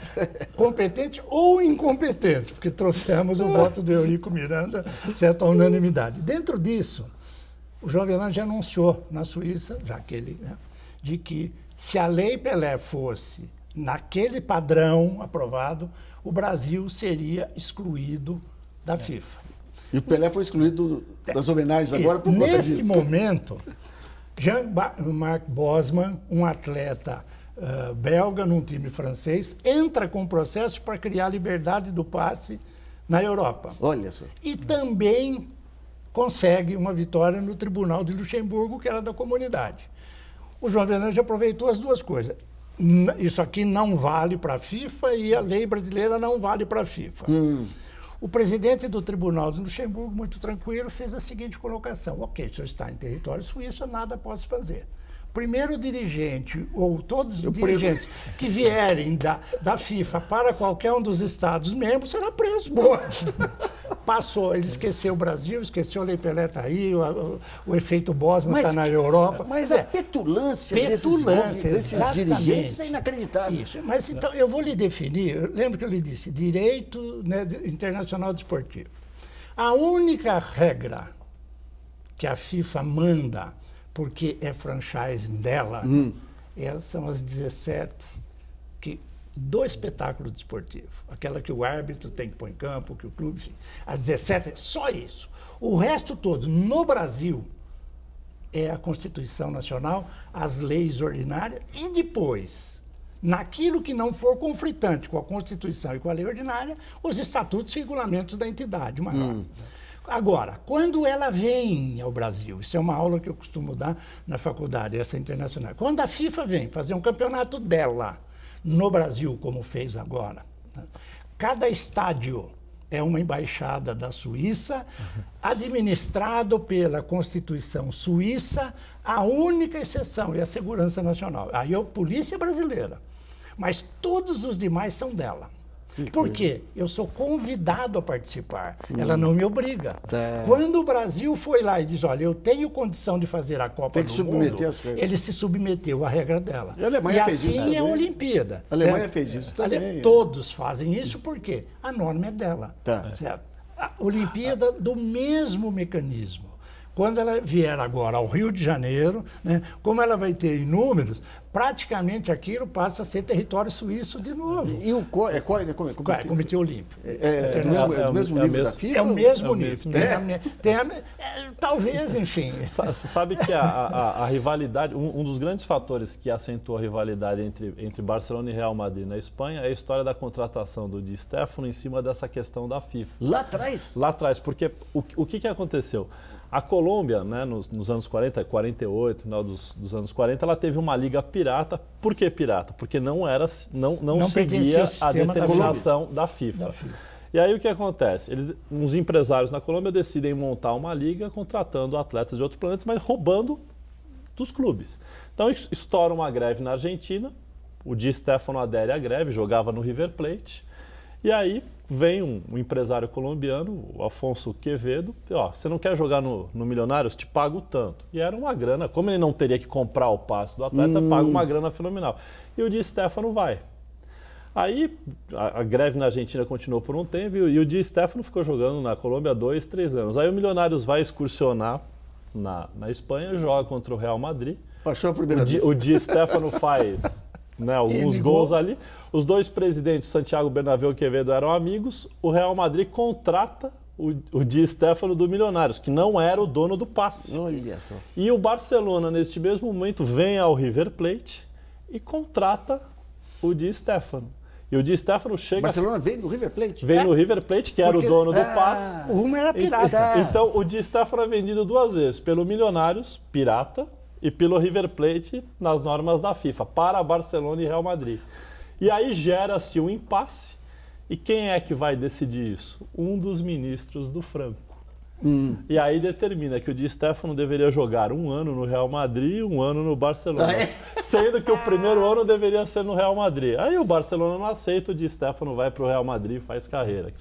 [SPEAKER 2] competentes ou incompetentes, porque trouxemos o voto do Eurico Miranda, certo, a unanimidade. Dentro disso, o João Avelange anunciou na Suíça, já que ele... Né, de que se a Lei Pelé fosse naquele padrão aprovado, o Brasil seria excluído da FIFA.
[SPEAKER 1] E o Pelé foi excluído das homenagens agora por conta disso.
[SPEAKER 2] Nesse momento, Jean-Marc Bosman, um atleta belga num time francês, entra com um processo para criar liberdade do passe na Europa.
[SPEAKER 1] Olha só.
[SPEAKER 2] E também consegue uma vitória no Tribunal de Luxemburgo, que era da comunidade. O João Avelange aproveitou as duas coisas. Isso aqui não vale para a FIFA e a lei brasileira não vale para a FIFA. O presidente do Tribunal de Luxemburgo, muito tranquilo, fez a seguinte colocação. Ok, se eu está em território suíço, nada posso fazer. Primeiro dirigente, ou todos os dirigentes que vierem da FIFA para qualquer um dos Estados membros, será preso. Passou, ele esqueceu o Brasil, esqueceu a Lei Pelé, está aí, o efeito Bosman está na Europa.
[SPEAKER 1] Mas a petulância desses dirigentes é inacreditável.
[SPEAKER 2] Isso, mas então eu vou lhe definir, lembra que eu lhe disse, direito, né, internacional desportivo. A única regra que a FIFA manda, porque é franchise dela, são as 17 do espetáculo desportivo. Aquela que o árbitro tem que pôr em campo, que o clube... Enfim, as 17, só isso. O resto todo, no Brasil, é a Constituição Nacional, as leis ordinárias e depois, naquilo que não for conflitante com a Constituição e com a lei ordinária, os estatutos e regulamentos da entidade maior. Agora, quando ela vem ao Brasil, isso é uma aula que eu costumo dar na faculdade, essa internacional, quando a FIFA vem fazer um campeonato dela no Brasil, como fez agora, né, cada estádio é uma embaixada da Suíça, administrado pela Constituição Suíça, a única exceção é a Segurança Nacional. Aí é a Polícia Brasileira, mas todos os demais são dela. Por quê? Eu sou convidado a participar. Ela não me obriga. Quando o Brasil foi lá e diz, olha, eu tenho condição de fazer a Copa do Mundo, ele se submeteu à regra dela.
[SPEAKER 1] E a Alemanha fez isso
[SPEAKER 2] assim é a Olimpíada.
[SPEAKER 1] A Alemanha fez isso também.
[SPEAKER 2] Todos fazem isso porque a norma é dela. Certo? A Olimpíada do mesmo mecanismo. Quando ela vier agora ao Rio de Janeiro, né, como ela vai ter inúmeros, praticamente aquilo passa a ser território suíço de novo.
[SPEAKER 1] E o
[SPEAKER 2] Comitê Olímpico.
[SPEAKER 1] É do mesmo nível da FIFA?
[SPEAKER 2] É o mesmo
[SPEAKER 3] É o
[SPEAKER 2] nível.
[SPEAKER 3] mesmo.
[SPEAKER 2] Talvez, enfim.
[SPEAKER 3] Você sabe que a rivalidade, um dos grandes fatores que acentuou a rivalidade entre Barcelona e Real Madrid na Espanha é a história da contratação do Di Stéfano em cima dessa questão da FIFA.
[SPEAKER 1] Lá atrás?
[SPEAKER 3] Lá atrás, porque o que aconteceu? A Colômbia, né, nos anos 40, 48, final dos anos 40, ela teve uma liga pirata. Por que pirata? Porque não seguia a determinação da FIFA. E aí o que acontece? Uns empresários na Colômbia decidem montar uma liga contratando atletas de outros planetas, mas roubando dos clubes. Então estoura uma greve na Argentina, o Di Stéfano adere à greve, jogava no River Plate, e aí vem um empresário colombiano, o Afonso Quevedo, você não quer jogar no Milionários? Te pago tanto. E era uma grana, como ele não teria que comprar o passe do atleta, paga uma grana fenomenal. E o Di Stéfano vai. Aí a greve na Argentina continuou por um tempo e o Di Stéfano ficou jogando na Colômbia 2, 3 anos. Aí o Milionários vai excursionar na Espanha, joga contra o Real Madrid.
[SPEAKER 1] Passou a primeira vez.
[SPEAKER 3] O Di Stéfano faz alguns gols ali. Os dois presidentes, Santiago Bernabéu e Quevedo, eram amigos. O Real Madrid contrata o Di Stéfano do Milionários, que não era o dono do passe.
[SPEAKER 1] Olha só.
[SPEAKER 3] E o Barcelona, neste mesmo momento, vem ao River Plate e contrata o Di Stéfano. E o Di Stéfano chega...
[SPEAKER 1] Barcelona veio no River Plate?
[SPEAKER 3] Vem no River Plate, que era o dono do passe.
[SPEAKER 2] Uma era pirata.
[SPEAKER 3] Então, o Di Stéfano é vendido 2 vezes, pelo Milionários, pirata, e pelo River Plate, nas normas da FIFA, para Barcelona e Real Madrid. E aí gera-se um impasse. E quem é que vai decidir isso? Um dos ministros do Franco. E aí determina que o Di Stéfano deveria jogar 1 ano no Real Madrid e 1 ano no Barcelona. Sendo que o primeiro ano deveria ser no Real Madrid. Aí o Barcelona não aceita, o Di Stéfano vai para o Real Madrid e faz carreira.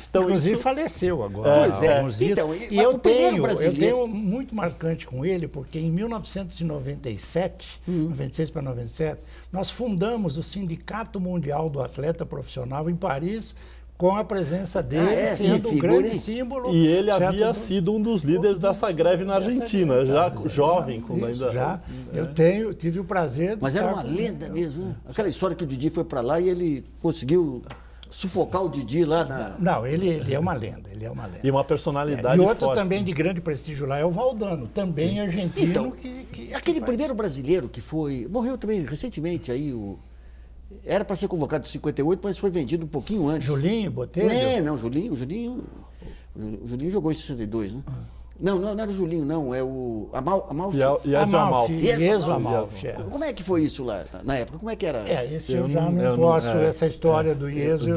[SPEAKER 2] Então, inclusive faleceu agora. Alguns dias. Então, e eu tenho muito marcante com ele, porque em 1997, 96 para 97, nós fundamos o Sindicato Mundial do Atleta Profissional em Paris, com a presença dele sendo um grande símbolo.
[SPEAKER 3] E ele havia sido um dos líderes dessa greve na Argentina, já jovem. Quando ainda...
[SPEAKER 2] Eu tive o prazer de
[SPEAKER 1] Mas era uma lenda mesmo, né? Aquela história que o Didi foi para lá e ele conseguiu sufocar o Didi lá na...
[SPEAKER 2] Não, ele é uma lenda, ele é uma lenda.
[SPEAKER 3] E uma personalidade
[SPEAKER 2] E outro
[SPEAKER 3] forte,
[SPEAKER 2] também de grande prestígio lá é o Valdano, também argentino.
[SPEAKER 1] Então, aquele primeiro brasileiro que foi... Morreu também recentemente aí, era para ser convocado em 58, mas foi vendido um pouquinho antes.
[SPEAKER 2] Julinho, Botelho?
[SPEAKER 1] Não, Julinho jogou em 62, né? Não era o Julinho, não, é o Amalfi.
[SPEAKER 2] Ieso Amalfi.
[SPEAKER 1] Como é que foi isso lá, na época? Como é que era?
[SPEAKER 2] Esse eu já não posso, essa história do Ieso.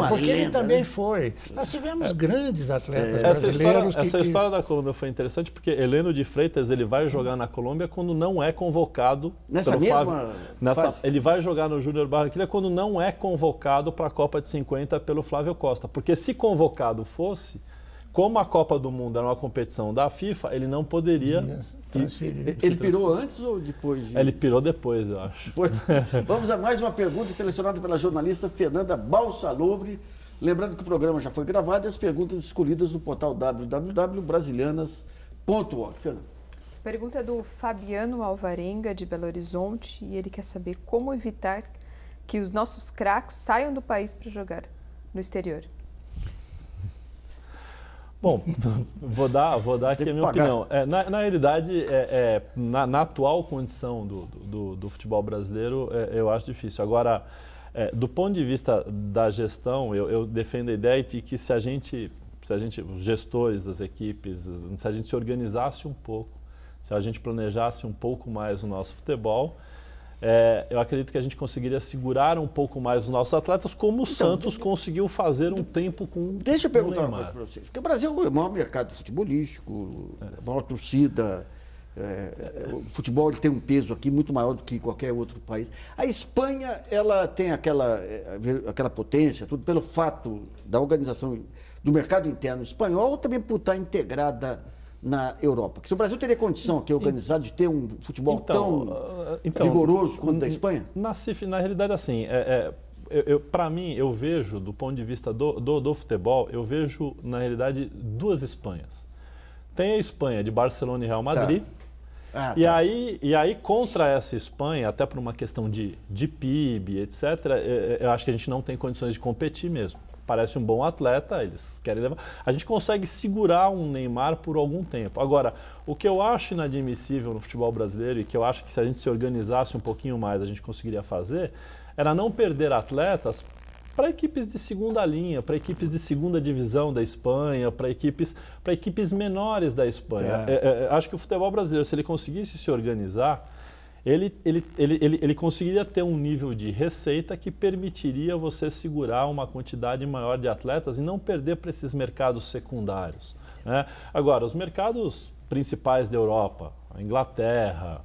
[SPEAKER 2] Porque ele também foi. Nós tivemos grandes atletas brasileiros.
[SPEAKER 3] Essa história da Colômbia foi interessante porque Heleno de Freitas ele vai jogar na Colômbia quando não é convocado.
[SPEAKER 1] Nessa mesma fase?
[SPEAKER 3] Ele vai jogar no Júnior Barranquilla quando não é convocado para a Copa de 50 pelo Flávio Costa. Porque se convocado fosse... Como a Copa do Mundo era uma competição da FIFA, ele não poderia
[SPEAKER 1] transferir. Ele pirou antes ou depois?
[SPEAKER 3] Ele pirou depois, eu acho.
[SPEAKER 1] Vamos a mais uma pergunta selecionada pela jornalista Fernanda Balsalobre. Lembrando que o programa já foi gravado e as perguntas escolhidas no portal www.brasilianas.org. Fernanda.
[SPEAKER 4] Pergunta do Fabiano Alvarenga, de Belo Horizonte, e ele quer saber como evitar que os nossos craques saiam do país para jogar no exterior.
[SPEAKER 3] Bom, vou dar aqui a minha opinião. Na realidade, na atual condição do futebol brasileiro, eu acho difícil. Agora, do ponto de vista da gestão, eu defendo a ideia de que se a gente, os gestores das equipes, se a gente se organizasse um pouco, se a gente planejasse um pouco mais o nosso futebol, eu acredito que a gente conseguiria segurar um pouco mais os nossos atletas, como o Santos conseguiu fazer um tempo com
[SPEAKER 1] Deixa eu perguntar uma coisa para vocês. Porque o Brasil é o maior mercado futebolístico, a maior torcida. O futebol ele tem um peso aqui muito maior do que em qualquer outro país. A Espanha ela tem aquela potência, tudo pelo fato da organização do mercado interno espanhol, ou também por estar integrada na Europa? Porque se o Brasil teria condição aqui organizado de ter um futebol tão vigoroso quanto o da Espanha?
[SPEAKER 3] Na realidade, assim, para mim, eu vejo, do ponto de vista do futebol, eu vejo, na realidade, 2 Espanhas. Tem a Espanha de Barcelona e Real Madrid.
[SPEAKER 1] Tá.
[SPEAKER 3] E aí, contra essa Espanha, até por uma questão de PIB, etc., eu acho que a gente não tem condições de competir mesmo. Parece um bom atleta, eles querem levar. A gente consegue segurar um Neymar por algum tempo. Agora, o que eu acho inadmissível no futebol brasileiro e que eu acho que se a gente se organizasse um pouquinho mais a gente conseguiria fazer, era não perder atletas para equipes de segunda linha, para equipes de segunda divisão da Espanha, para equipes menores da Espanha. Acho que o futebol brasileiro, se ele conseguisse se organizar, ele conseguiria ter um nível de receita que permitiria você segurar uma quantidade maior de atletas e não perder para esses mercados secundários, né? Agora, os mercados principais da Europa, a Inglaterra,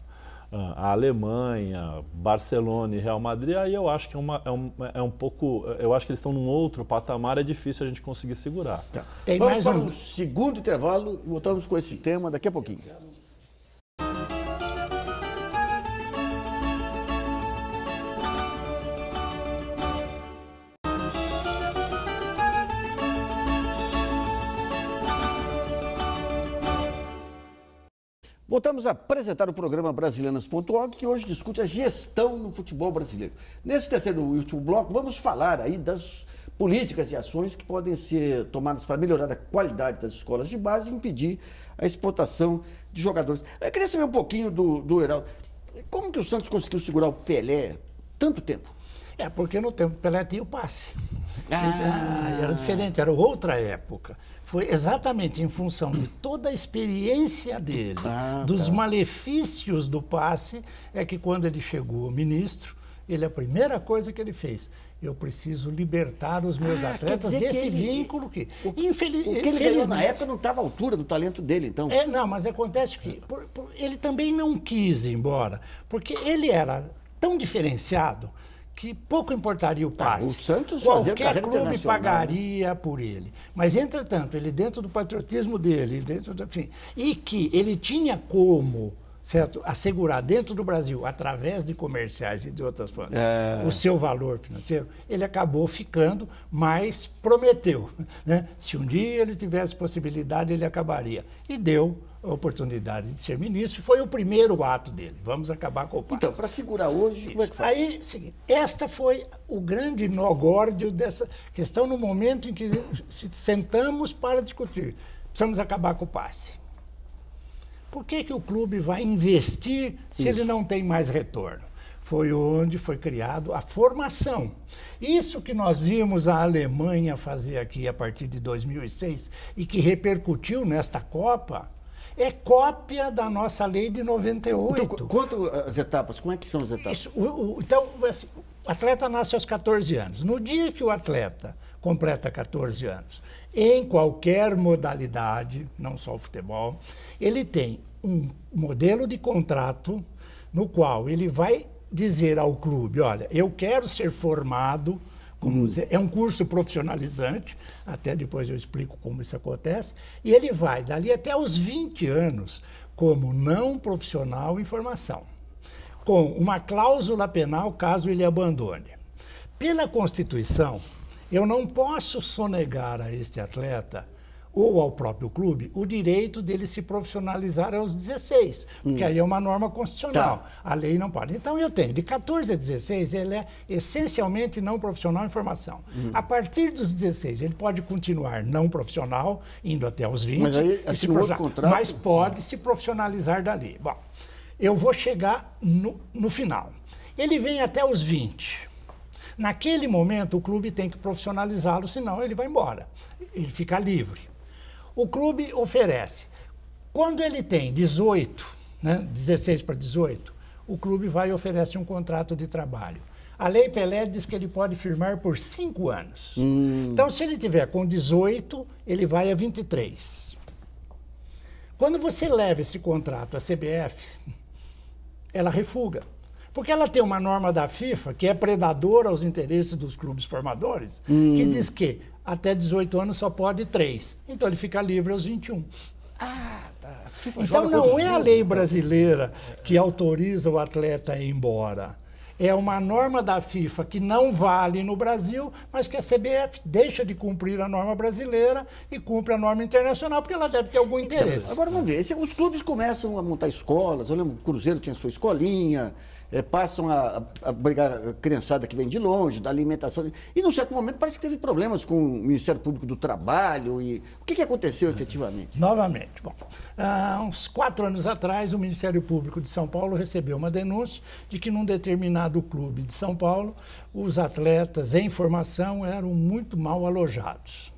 [SPEAKER 3] a Alemanha, Barcelona e Real Madrid, aí eu acho que é um pouco, eu acho que eles estão num outro patamar, é difícil a gente conseguir segurar.
[SPEAKER 1] Tá. Vamos para um segundo intervalo e voltamos com esse tema daqui a pouquinho. Voltamos a apresentar o programa Brasilianas.org, que hoje discute a gestão no futebol brasileiro. Nesse terceiro e último bloco, vamos falar aí das políticas e ações que podem ser tomadas para melhorar a qualidade das escolas de base e impedir a explotação de jogadores. Eu queria saber um pouquinho do Heraldo. Como que o Santos conseguiu segurar o Pelé tanto tempo?
[SPEAKER 2] Porque no tempo o Pelé tinha o passe. Então, era diferente, era outra época. Foi exatamente em função de toda a experiência dele, dos malefícios do passe, é que quando ele chegou ministro, a primeira coisa que ele fez, eu preciso libertar os meus atletas desse vínculo que...
[SPEAKER 1] O que ele ganhou na época não estava à altura do talento dele, então.
[SPEAKER 2] Não, mas acontece que ele também não quis ir embora, porque ele era tão diferenciado que pouco importaria o passe.
[SPEAKER 1] O Santos fazia carreira internacional.
[SPEAKER 2] Qualquer clube pagaria por ele. Mas, entretanto, ele dentro do patriotismo dele, e que ele tinha como, certo, assegurar dentro do Brasil, através de comerciais e de outras formas, o seu valor financeiro, ele acabou ficando, mas prometeu, né? Se um dia ele tivesse possibilidade, ele acabaria. E deu a oportunidade de ser ministro, foi o primeiro ato dele. Vamos acabar com o passe.
[SPEAKER 1] Então, para segurar hoje, como é que faz?
[SPEAKER 2] Aí, seguinte, esta foi o grande nó górdio dessa questão no momento em que sentamos para discutir. Precisamos acabar com o passe. Por que o clube vai investir se ele não tem mais retorno? Foi onde foi criado a formação. Isso que nós vimos a Alemanha fazer aqui a partir de 2006 e que repercutiu nesta Copa, é cópia da nossa lei de 98.
[SPEAKER 1] Então, quanto as etapas? Como é que são as etapas?
[SPEAKER 2] Então, assim, o atleta nasce aos 14 anos. No dia que o atleta completa 14 anos, em qualquer modalidade, não só o futebol, ele tem um modelo de contrato no qual ele vai dizer ao clube, olha, eu quero ser formado, é um curso profissionalizante, até depois eu explico como isso acontece, e ele vai, dali até os 20 anos, como não profissional em formação, com uma cláusula penal caso ele abandone. Pela Constituição, eu não posso sonegar a este atleta ou ao próprio clube o direito dele se profissionalizar aos 16, porque aí é uma norma constitucional. A lei não pode. Então eu tenho, de 14 a 16, ele é essencialmente não profissional em formação. A partir dos 16, ele pode continuar não profissional, indo até os 20,
[SPEAKER 1] mas, aí, assim, outro contrato,
[SPEAKER 2] mas pode se profissionalizar dali. Bom, eu vou chegar no final. Ele vem até os 20. Naquele momento, o clube tem que profissionalizá-lo, senão ele vai embora. Ele fica livre. O clube oferece. Quando ele tem 18, né, 16 para 18, o clube vai e oferece um contrato de trabalho. A Lei Pelé diz que ele pode firmar por 5 anos. Então, se ele tiver com 18, ele vai a 23. Quando você leva esse contrato à CBF, ela refuga. Porque ela tem uma norma da FIFA que é predadora aos interesses dos clubes formadores, que diz que até 18 anos só pode 3. Então ele fica livre aos 21. Então não é a lei brasileira que autoriza o atleta a ir embora. é uma norma da FIFA que não vale no Brasil, mas que a CBF deixa de cumprir a norma brasileira e cumpre a norma internacional, porque ela deve ter algum interesse.
[SPEAKER 1] Então, agora vamos ver, os clubes começam a montar escolas, eu lembro que o Cruzeiro tinha sua escolinha, passam a brigar a criançada que vem de longe, da alimentação, e num certo momento parece que teve problemas com o Ministério Público do Trabalho, e o que aconteceu efetivamente?
[SPEAKER 2] Novamente, bom, há uns 4 anos atrás, o Ministério Público de São Paulo recebeu uma denúncia de que num determinado clube de São Paulo, os atletas em formação eram muito mal alojados.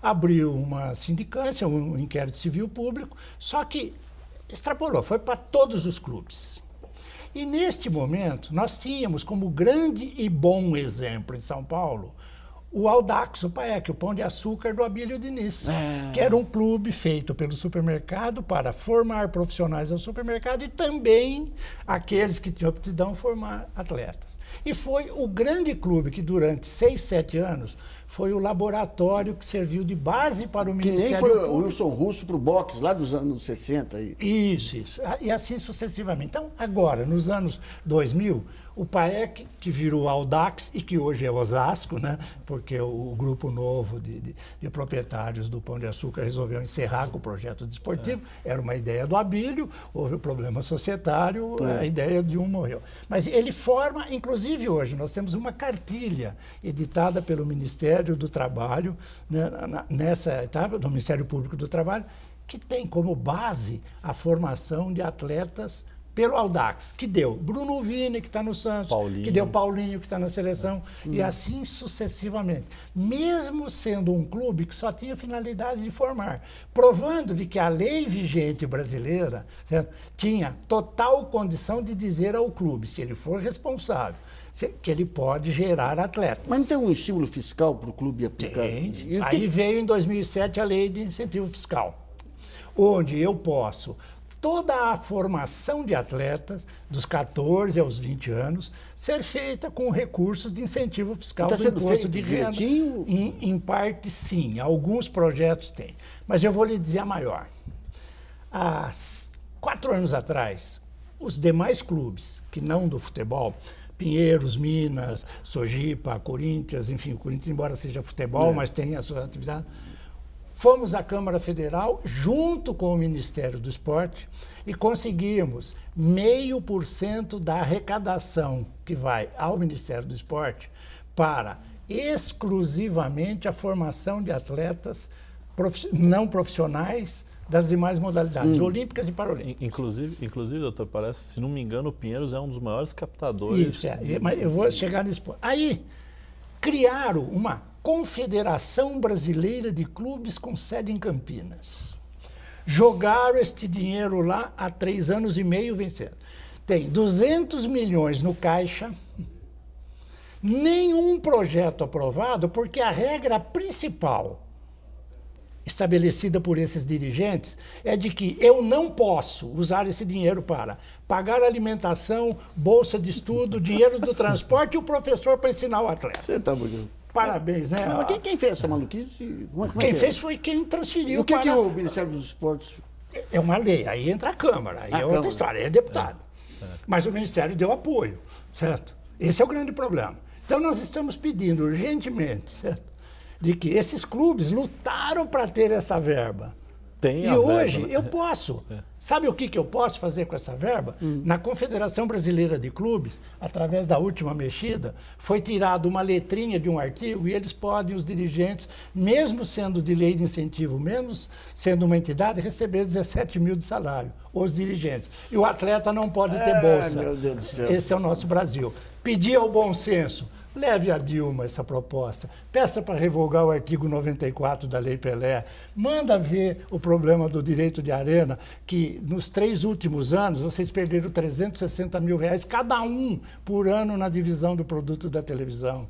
[SPEAKER 2] Abriu uma sindicância, um inquérito civil público, só que extrapolou, foi para todos os clubes. E neste momento, nós tínhamos como grande e bom exemplo em São Paulo o Audax, o PAEC, o Pão de Açúcar do Abílio Diniz, que era um clube feito pelo supermercado para formar profissionais ao supermercado e também aqueles que tinham aptidão formar atletas. E foi o grande clube que durante 6, 7 anos foi o laboratório que serviu de base para o Ministério Público. Que nem foi
[SPEAKER 1] o Wilson Russo para o boxe lá dos anos 60.
[SPEAKER 2] Isso. E assim sucessivamente. Então, agora, nos anos 2000, o PAEC, que virou Audax e que hoje é Osasco, né? Porque o grupo novo de proprietários do Pão de Açúcar resolveu encerrar com o projeto desportivo. Era uma ideia do Abílio, houve um problema societário, a ideia de um morreu. Mas ele forma, inclusive hoje, nós temos uma cartilha editada pelo Ministério do Trabalho, né, nessa etapa do Ministério Público do Trabalho, que tem como base a formação de atletas pelo Audax, que deu Bruno Vini, que está no Santos, que deu Paulinho, que está na seleção, e assim sucessivamente. Mesmo sendo um clube que só tinha finalidade de formar, provando de que a lei vigente brasileira, certo, tinha total condição de dizer ao clube, se ele for responsável, que ele pode gerar atletas.
[SPEAKER 1] Mas não tem um estímulo fiscal para o clube aplicar?
[SPEAKER 2] Tem. Aí veio em 2007 a lei de incentivo fiscal, onde eu posso toda a formação de atletas, dos 14 aos 20 anos, ser feita com recursos de incentivo fiscal do imposto de renda. Em parte, sim. Alguns projetos têm. Mas eu vou lhe dizer a maior. Há 4 anos atrás, os demais clubes, que não do futebol, Pinheiros, Minas, Sojipa, Corinthians, enfim, o Corinthians, embora seja futebol, mas tem a sua atividade, fomos à Câmara Federal, junto com o Ministério do Esporte, e conseguimos 0,5% da arrecadação que vai ao Ministério do Esporte para exclusivamente a formação de atletas não profissionais das demais modalidades, olímpicas e paralímpicas.
[SPEAKER 3] Inclusive, doutor, parece, se não me engano, o Pinheiros é um dos maiores captadores.
[SPEAKER 2] Isso, mas eu vou chegar nesse ponto. Aí, criaram uma Confederação Brasileira de Clubes com sede em Campinas. Jogaram este dinheiro lá há 3 anos e meio vencendo. Tem 200 milhões no caixa, nenhum projeto aprovado, porque a regra principal estabelecida por esses dirigentes é de que eu não posso usar esse dinheiro para pagar alimentação, bolsa de estudo, dinheiro do transporte e o professor para ensinar o atleta.
[SPEAKER 1] Você tá bonito.
[SPEAKER 2] Parabéns, né?
[SPEAKER 1] Mas quem fez essa maluquice?
[SPEAKER 2] Quem fez foi quem transferiu.
[SPEAKER 1] E o que o Ministério dos Esportes...
[SPEAKER 2] É uma lei, aí entra a Câmara, aí é outra história, é deputado. Mas o Ministério deu apoio, certo? Esse é o grande problema. Então nós estamos pedindo urgentemente, certo? De que esses clubes lutaram para ter essa verba.
[SPEAKER 3] Tem
[SPEAKER 2] e hoje eu posso. Sabe o que eu posso fazer com essa verba? Na Confederação Brasileira de Clubes, através da última mexida, foi tirada uma letrinha de um artigo e eles podem, os dirigentes, mesmo sendo de lei de incentivo, mesmo sendo uma entidade, receber 17 mil de salário, os dirigentes. E o atleta não pode ter bolsa.
[SPEAKER 1] Meu Deus do céu.
[SPEAKER 2] Esse é o nosso Brasil. Pedir ao bom senso. Leve a Dilma essa proposta, peça para revogar o artigo 94 da Lei Pelé, manda ver o problema do direito de arena, que nos 3 últimos anos vocês perderam 360 mil reais cada um por ano na divisão do produto da televisão.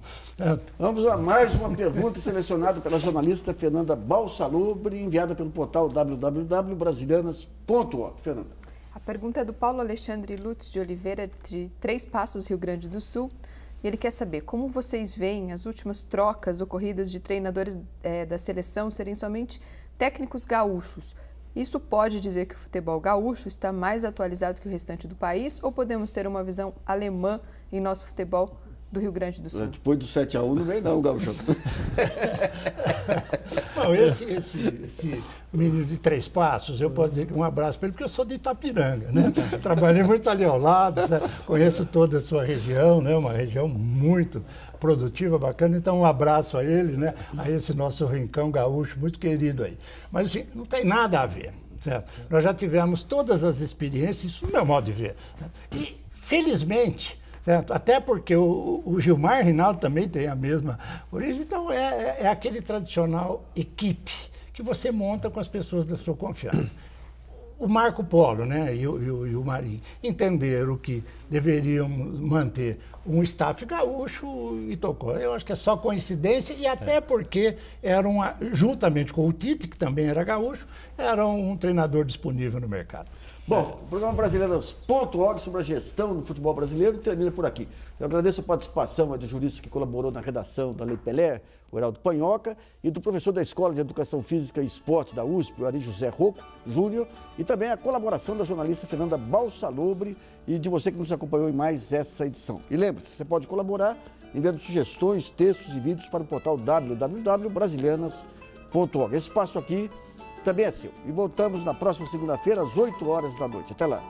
[SPEAKER 1] Vamos a mais uma pergunta selecionada pela jornalista Fernanda Balsalubre, enviada pelo portal www.brasilianas.org. Fernanda.
[SPEAKER 4] A pergunta é do Paulo Alexandre Lutz de Oliveira, de Três Passos, Rio Grande do Sul. E ele quer saber como vocês veem as últimas trocas ocorridas de treinadores da seleção serem somente técnicos gaúchos. Isso pode dizer que o futebol gaúcho está mais atualizado que o restante do país ou podemos ter uma visão alemã em nosso futebol do Rio Grande do Sul?
[SPEAKER 1] Depois do 7-1 não vem não, gaúcho.
[SPEAKER 2] Não, esse menino de 3 passos, eu posso dizer que um abraço para ele, porque eu sou de Itapiranga, né? Trabalhei muito ali ao lado, sabe? Conheço toda a sua região, né? Uma região muito produtiva, bacana, então um abraço a ele, né? A esse nosso rincão gaúcho muito querido aí. Mas assim, não tem nada a ver, certo? Nós já tivemos todas as experiências, isso é o meu modo de ver, né? E, felizmente, certo? Até porque o Gilmar Rinaldo também tem a mesma origem, então é aquele tradicional equipe que você monta com as pessoas da sua confiança. O Marco Polo, né, e o Marinho entenderam que deveriam manter um staff gaúcho e tocou. Eu acho que é só coincidência e até porque juntamente com o Tite, que também era gaúcho, era um treinador disponível no mercado.
[SPEAKER 1] Bom, o programa Brasileiras.org sobre a gestão do futebol brasileiro termina por aqui. Eu agradeço a participação do jurista que colaborou na redação da Lei Pelé, o Heraldo Panhoca, e do professor da Escola de Educação Física e Esporte da USP, o Ari José Rocco Júnior, e também a colaboração da jornalista Fernanda Balsalobre e de você que nos acompanhou em mais essa edição. E lembre-se, você pode colaborar enviando sugestões, textos e vídeos para o portal www.brasilianas.org. Esse espaço aqui também é seu. E voltamos na próxima segunda-feira, às 8 horas da noite. Até lá.